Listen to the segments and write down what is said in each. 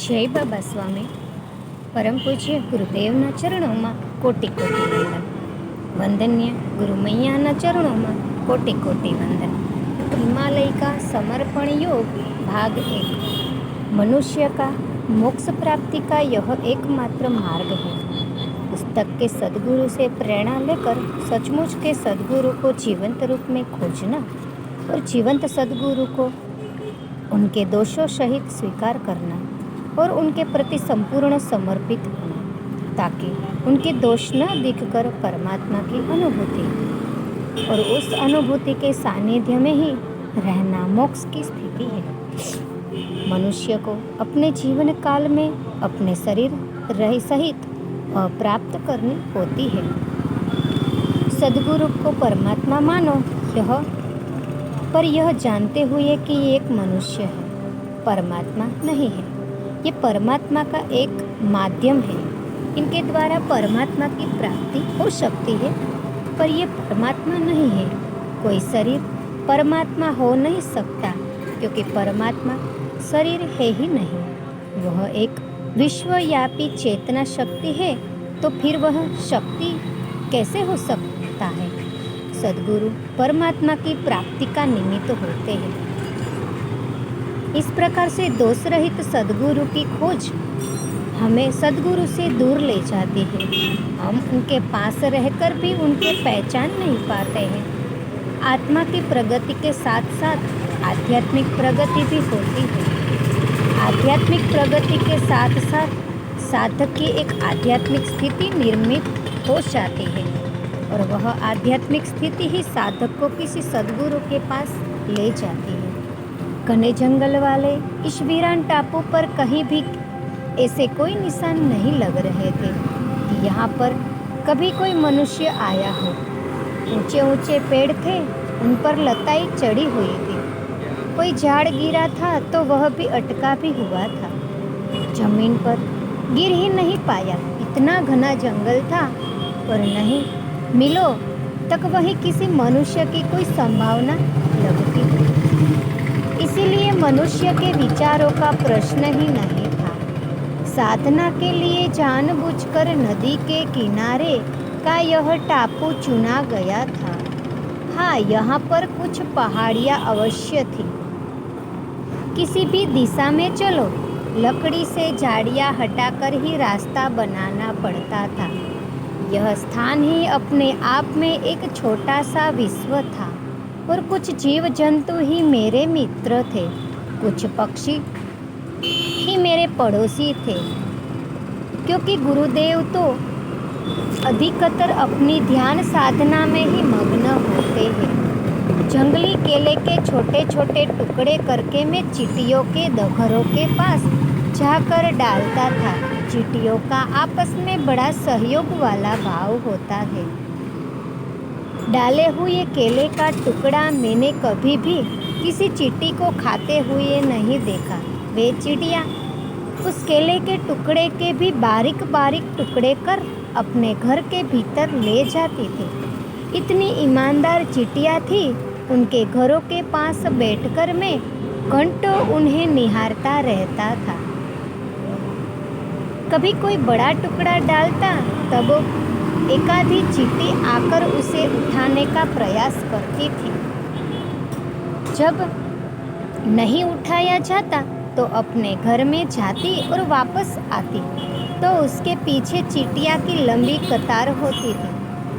જય બાબા સ્વામી પરમ પૂજ્ય ગુરુદેવના ચરણોમાં કોટી કોટી વંદન. वंदन्य गुरु मैया चरणों कोटि कोटि वंदन. हिमालय का समर्पण योग भाग 1. मनुष्य का मोक्ष प्राप्ति का यह एकमात्र मार्ग है. पुस्तक के सद्गुरु से प्रेरणा लेकर सचमुच के सद्गुरु को जीवंत रूप में खोजना और जीवंत सद्गुरु को उनके दोषों सहित स्वीकार करना और उनके प्रति संपूर्ण समर्पित होना, ताकि उनके दोष न दिखकर परमात्मा की अनुभूति और उस अनुभूति के सानिध्य में ही रहना मोक्ष की स्थिति है. मनुष्य को अपने जीवन काल में अपने शरीर रह सहित प्राप्त करनी होती है. सद्गुरु को परमात्मा मानो पर यह जानते हुए कि ये एक मनुष्य है, परमात्मा नहीं है. ये परमात्मा का एक माध्यम है. इनके द्वारा परमात्मा की प्राप्ति हो सकती है, पर ये परमात्मा नहीं है. कोई शरीर परमात्मा हो नहीं सकता, क्योंकि परमात्मा शरीर है ही नहीं. वह एक विश्वव्यापी चेतना शक्ति है, तो फिर वह शक्ति कैसे हो सकता है. सद्गुरु परमात्मा की प्राप्ति का निमित्त होते हैं. इस प्रकार से दोष रहित सद्गुरु की खोज हमें सद्गुरु से दूर ले जाती है. हम उनके पास रहकर भी उनके पहचान नहीं पाते हैं. आत्मा की प्रगति के साथ साथ आध्यात्मिक प्रगति भी होती है. आध्यात्मिक प्रगति के साथ साथ साधक की एक आध्यात्मिक स्थिति निर्मित हो जाती है, और वह आध्यात्मिक स्थिति ही साधक को किसी सद्गुरु के पास ले जाती है. घने जंगल वाले इस वीरान टापू पर कहीं भी ऐसे कोई निशान नहीं लग रहे थे कि यहाँ पर कभी कोई मनुष्य आया हो. ऊंचे ऊंचे पेड़ थे, उन पर लताएं चढ़ी हुई थी. कोई झाड़ गिरा था तो वह भी अटका भी हुआ था. जमीन पर गिर ही नहीं पाया, इतना घना जंगल था. और नहीं मिलो तक वही किसी मनुष्य की कोई संभावना लगती थी. इसीलिए मनुष्य के विचारों का प्रश्न ही नहीं था. साधना के लिए जानबूझकर नदी के किनारे का यह टापू चुना गया था. हाँ, यहाँ पर कुछ पहाड़ियाँ अवश्य थी. किसी भी दिशा में चलो, लकड़ी से झाड़ियाँ हटाकर ही रास्ता बनाना पड़ता था. यह स्थान ही अपने आप में एक छोटा सा विश्व था, और कुछ जीव जंतु ही मेरे मित्र थे. कुछ पक्षी ही मेरे पड़ोसी थे, क्योंकि गुरुदेव तो अधिकतर अपनी ध्यान साधना में ही मग्न होते हैं. जंगली केले के छोटे छोटे टुकड़े करके मैं चींटियों के घरों के पास जाकर डालता था. चींटियों का आपस में बड़ा सहयोग वाला भाव होता है. डाले हुए केले का टुकड़ा मैंने कभी भी किसी चींटी को खाते हुए नहीं देखा. वे चिड़िया उस केले के टुकड़े के भी बारीक बारीक टुकड़े कर अपने घर के भीतर ले जाती थी. इतनी ईमानदार चींटियाँ थी. उनके घरों के पास बैठकर मैं घंटों उन्हें निहारता रहता था. कभी कोई बड़ा टुकड़ा डालता, तब एकाधी चींटी आकर उसे उठाने का प्रयास करती थी. जब नहीं उठाया जाता तो अपने घर में जाती और वापस आती, तो उसके पीछे चींटियाँ की लंबी कतार होती थी.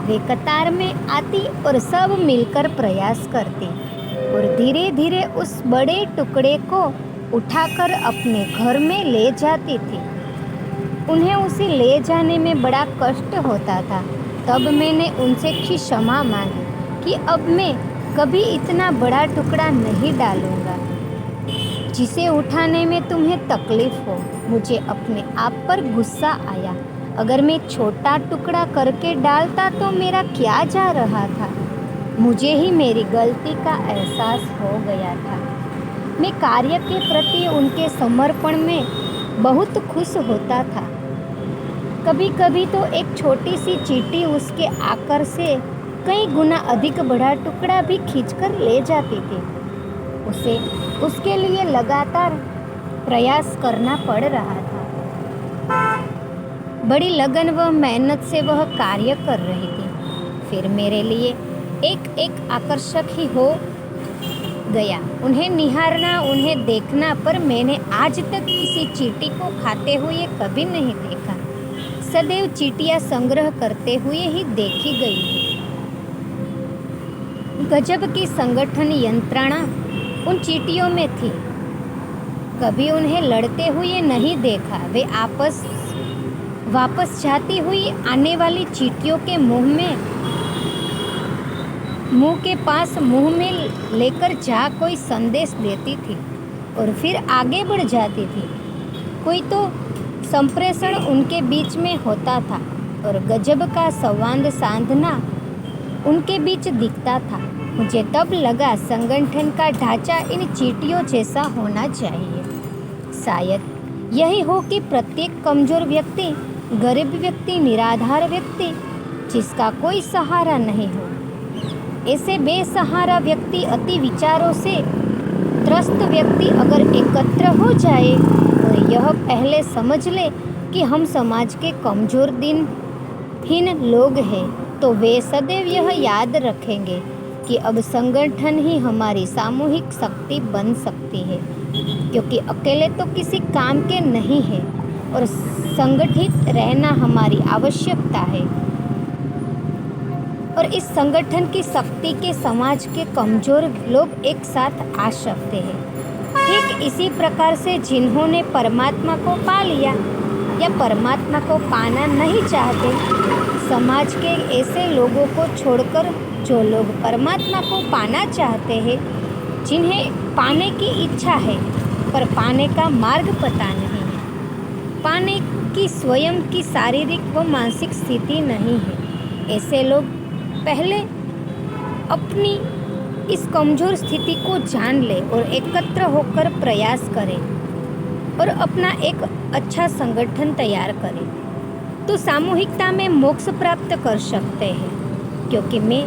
वे कतार में आती और सब मिलकर प्रयास करती, और धीरे धीरे उस बड़े टुकड़े को उठाकर अपने घर में ले जाती थी. उन्हें उसे ले जाने में बड़ा कष्ट होता था. तब मैंने उनसे क्षमा मांगी कि अब मैं कभी इतना बड़ा टुकड़ा नहीं डालूंगा जिसे उठाने में तुम्हें तकलीफ हो. मुझे अपने आप पर गुस्सा आया. अगर मैं छोटा टुकड़ा करके डालता तो मेरा क्या जा रहा था. मुझे ही मेरी गलती का एहसास हो गया था. मैं कार्य के प्रति उनके समर्पण में बहुत खुश होता था. कभी कभी तो एक छोटी सी चींटी उसके आकार से कई गुना अधिक बड़ा टुकड़ा भी खींचकर ले जाती थी. उसे उसके लिए लगातार प्रयास करना पड़ रहा था। बड़ी लगन व मेहनत से वह कार्य कर रही थी। फिर मेरे लिए एक एक आकर्षक ही हो गया उन्हें निहारना, उन्हें देखना, पर मैंने आज तक किसी चींटी को खाते हुए कभी नहीं देखा। सदैव चींटियां संग्रह करते हुए ही देखी गई है। गजब की संगठन यंत्रणा उन चींटियों में थी। कभी उन्हें लड़ते हुए नहीं देखा। वे वापस जाती हुई आने वाली चींटियों के मुंह के पास मुंह में लेकर जा कोई संदेश देती थी और फिर आगे बढ़ जाती थी। कोई तो संप्रेषण उनके बीच में होता था और गजब का संवाद साधना उनके बीच दिखता था। मुझे तब लगा संगठन का ढांचा इन चींटियों जैसा होना चाहिए। शायद यही हो कि प्रत्येक कमजोर व्यक्ति, गरीब व्यक्ति, निराधार व्यक्ति जिसका कोई सहारा नहीं हो, ऐसे बेसहारा व्यक्ति, अति विचारों से त्रस्त व्यक्ति अगर एकत्र हो जाए और यह पहले समझ ले कि हम समाज के कमजोर दिनहीन लोग हैं, तो वे सदैव यह याद रखेंगे कि अब संगठन ही हमारी सामूहिक शक्ति बन सकती है, क्योंकि अकेले तो किसी काम के नहीं है और संगठित रहना हमारी आवश्यकता है। और इस संगठन की शक्ति के समाज के कमजोर लोग एक साथ आ सकते हैं। ठीक इसी प्रकार से जिन्होंने परमात्मा को पा लिया या परमात्मा को पाना नहीं चाहते, समाज के ऐसे लोगों को छोड़कर जो लोग परमात्मा को पाना चाहते हैं, जिन्हें पाने की इच्छा है पर पाने का मार्ग पता नहीं है, पाने की स्वयं की शारीरिक व मानसिक स्थिति नहीं है, ऐसे लोग पहले अपनी इस कमजोर स्थिति को जान ले और एकत्र होकर प्रयास करें और अपना एक अच्छा संगठन तैयार करें, तो सामूहिकता में मोक्ष प्राप्त कर सकते हैं। क्योंकि मैं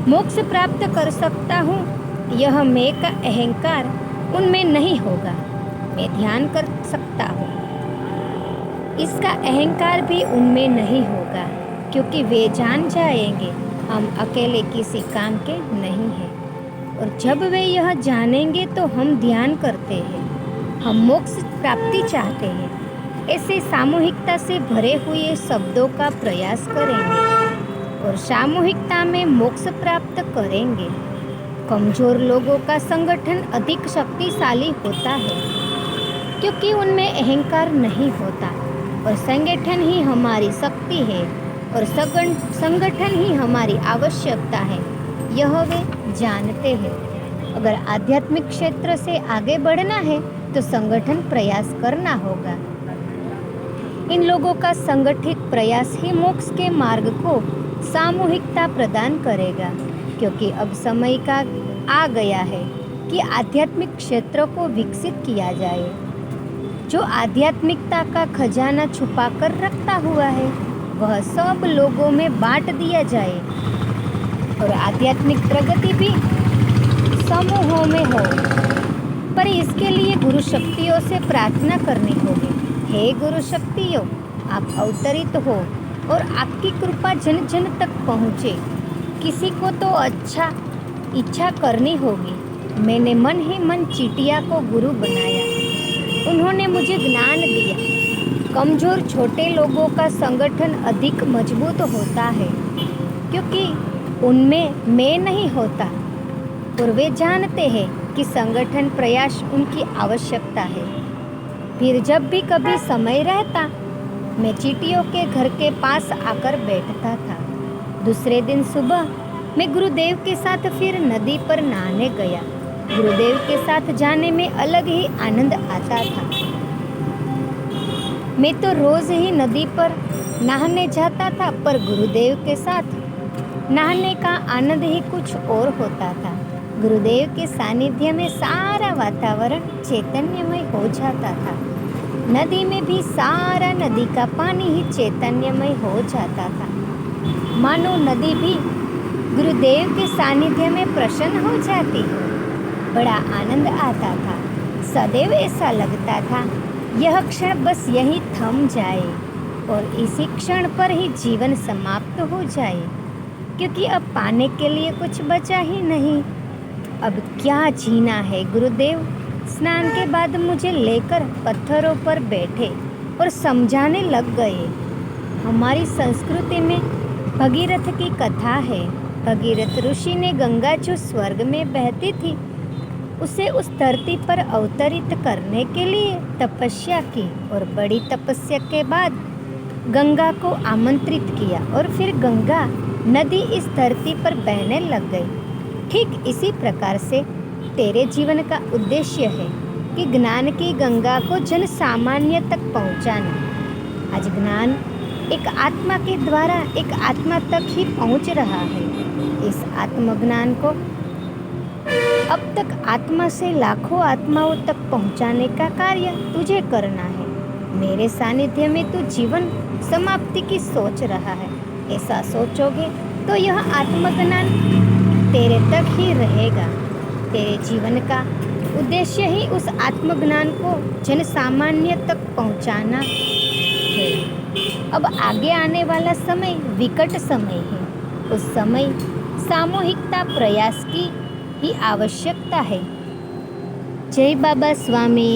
मोक्ष प्राप्त कर सकता हूँ, यह मैं का अहंकार उनमें नहीं होगा। मैं ध्यान कर सकता हूँ, इसका अहंकार भी उनमें नहीं होगा, क्योंकि वे जान जाएंगे हम अकेले किसी काम के नहीं हैं। और जब वे यह जानेंगे तो हम ध्यान करते हैं, हम मोक्ष प्राप्ति चाहते हैं, ऐसे सामूहिकता से भरे हुए शब्दों का प्रयास करेंगे और सामूहिकता में मोक्ष प्राप्त करेंगे। कमजोर लोगों का संगठन अधिक शक्तिशाली होता है, क्योंकि उनमें अहंकार नहीं होता और संगठन ही हमारी शक्ति है और संगठन ही हमारी आवश्यकता है, यह वे जानते हैं। अगर आध्यात्मिक क्षेत्र से आगे बढ़ना है तो संगठन प्रयास करना होगा। इन लोगों का संगठित प्रयास ही मोक्ष के मार्ग को सामूहिकता प्रदान करेगा, क्योंकि अब समय का आ गया है कि आध्यात्मिक क्षेत्र को विकसित किया जाए। जो आध्यात्मिकता का खजाना छुपा कर रखता हुआ है वह सब लोगों में बांट दिया जाए और आध्यात्मिक प्रगति भी समूहों में हो। पर इसके लिए गुरु शक्तियों से प्रार्थना करनी होगी। हे गुरु शक्तियों, आप अवतरित हो और आपकी कृपा जन जन तक पहुँचे। किसी को तो अच्छा इच्छा करनी होगी। मैंने मन ही मन चींटिया को गुरु बनाया, उन्होंने मुझे ज्ञान दिया। कमजोर छोटे लोगों का संगठन अधिक मजबूत होता है, क्योंकि उनमें मैं नहीं होता और वे जानते हैं कि संगठन प्रयास उनकी आवश्यकता है। फिर जब भी कभी समय रहता, मैं चींटियों के घर के पास आकर बैठता था। दूसरे दिन सुबह मैं गुरुदेव के साथ फिर नदी पर नहाने गया। गुरुदेव के साथ जाने में अलग ही आनंद आता था। मैं तो रोज ही नदी पर नहाने जाता था, पर गुरुदेव के साथ नहाने का आनंद ही कुछ और होता था। गुरुदेव के सानिध्य में सारा वातावरण चैतन्यमय हो जाता था। नदी में भी सारा नदी का पानी ही चैतन्यमय हो जाता था। मानो नदी भी गुरुदेव के सानिध्य में प्रसन्न हो जाती। बड़ा आनंद आता था। सदैव ऐसा लगता था यह क्षण बस यहीं थम जाए और इसी क्षण पर ही जीवन समाप्त हो जाए, क्योंकि अब पाने के लिए कुछ बचा ही नहीं। अब क्या जीना है गुरुदेव। स्नान के बाद मुझे लेकर पत्थरों पर बैठे और समझाने लग गए। हमारी संस्कृति में भगीरथ की कथा है। भगीरथ ऋषि ने गंगा जो स्वर्ग में बहती थी उसे उस धरती पर अवतरित करने के लिए तपस्या की और बड़ी तपस्या के बाद गंगा को आमंत्रित किया और फिर गंगा नदी इस धरती पर बहने लग गई। ठीक इसी प्रकार से तेरे जीवन का उद्देश्य है कि ज्ञान की गंगा को जन सामान्य तक पहुंचाना। आज ज्ञान एक आत्मा के द्वारा एक आत्मा तक ही पहुंच रहा है। इस आत्मज्ञान को अब तक आत्मा से लाखों आत्माओं तक पहुंचाने का कार्य तुझे करना है। मेरे सानिध्य में तू जीवन समाप्ति की सोच रहा है। ऐसा सोचोगे तो यह आत्मज्ञान तेरे तक ही रहेगा। तेरे जीवन का उद्देश्य ही उस आत्मज्ञान को जन सामान्य तक पहुंचाना है। अब आगे आने वाला समय विकट समय है। उस समय सामूहिकता प्रयास की ही आवश्यकता है। जय बाबा स्वामी।